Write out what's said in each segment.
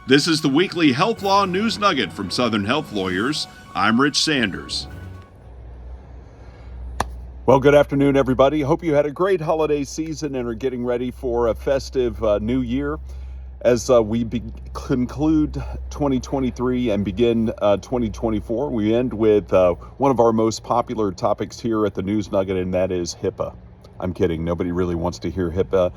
This is the weekly Health Law News Nugget from Southern Health Lawyers. I'm Rich Sanders. Well, good afternoon, everybody. Hope you had a great holiday season and are getting ready for a festive new year. As we conclude 2023 and begin 2024, we end with one of our most popular topics here at the News Nugget, and that is HIPAA. I'm kidding. Nobody really wants to hear HIPAA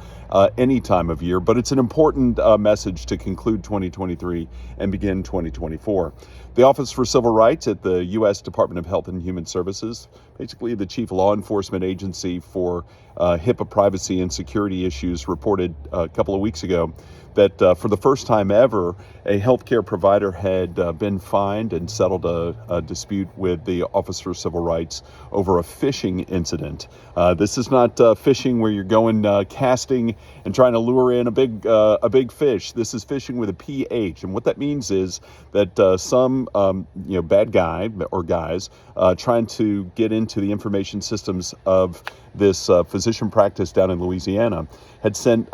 any time of year, but it's an important message to conclude 2023 and begin 2024. The Office for Civil Rights at the U.S. Department of Health and Human Services, basically the chief law enforcement agency for HIPAA privacy and security issues, reported a couple of weeks ago that for the first time ever, a healthcare provider had been fined and settled a dispute with the Office for Civil Rights over a phishing incident. This is not fishing where you're going casting and trying to lure in a big fish. This is fishing with a PH, and what that means is that some bad guy or guys trying to get into the information systems of this physician practice down in Louisiana had sent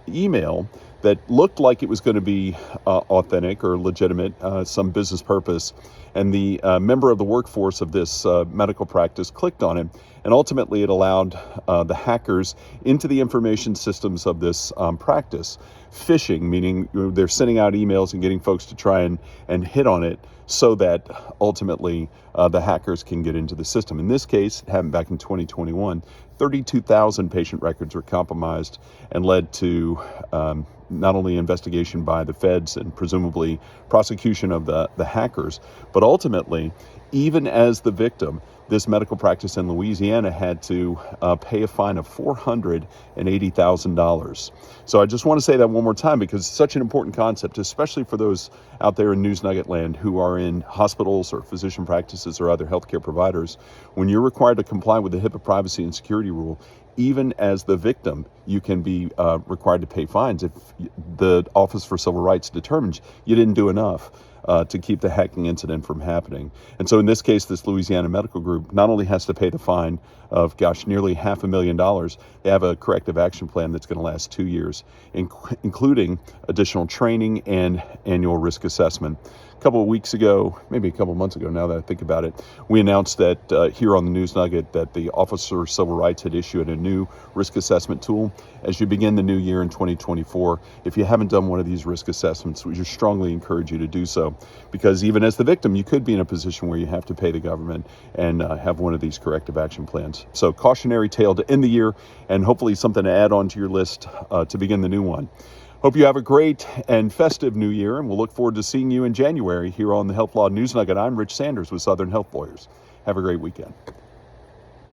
email that looked like it was going to be authentic or legitimate, some business purpose. And the member of the workforce of this medical practice clicked on it, and ultimately it allowed the hackers into the information systems of this practice. Phishing, meaning they're sending out emails and getting folks to try and hit on it so that ultimately the hackers can get into the system. In this case, it happened back in 2021. 32,000 patient records were compromised and led to not only investigation by the feds and presumably prosecution of the hackers, but ultimately, even as the victim, this medical practice in Louisiana had to pay a fine of $480,000. So I just want to say that one more time because it's such an important concept, especially for those out there in News Nugget land who are in hospitals or physician practices or other healthcare providers. When you're required to comply with the HIPAA privacy and security rule, even as the victim, you can be required to pay fines if the Office for Civil Rights determines you didn't do enough to keep the hacking incident from happening. And so in this case, this Louisiana medical group not only has to pay the fine of, nearly $500,000, they have a corrective action plan that's going to last 2 years, including additional training and annual risk assessment. A couple of weeks ago, maybe a couple of months ago now that I think about it, we announced that here on the News Nugget that the Office for Civil Rights had issued a new risk assessment tool. As you begin the new year in 2024, if you haven't done one of these risk assessments, we just strongly encourage you to do so, because even as the victim, you could be in a position where you have to pay the government and have one of these corrective action plans. So cautionary tale to end the year, and hopefully something to add on to your list to begin the new one. Hope you have a great and festive new year, and we'll look forward to seeing you in January here on the Health Law News Nugget. I'm Rich Sanders with Southern Health Lawyers. Have a great weekend.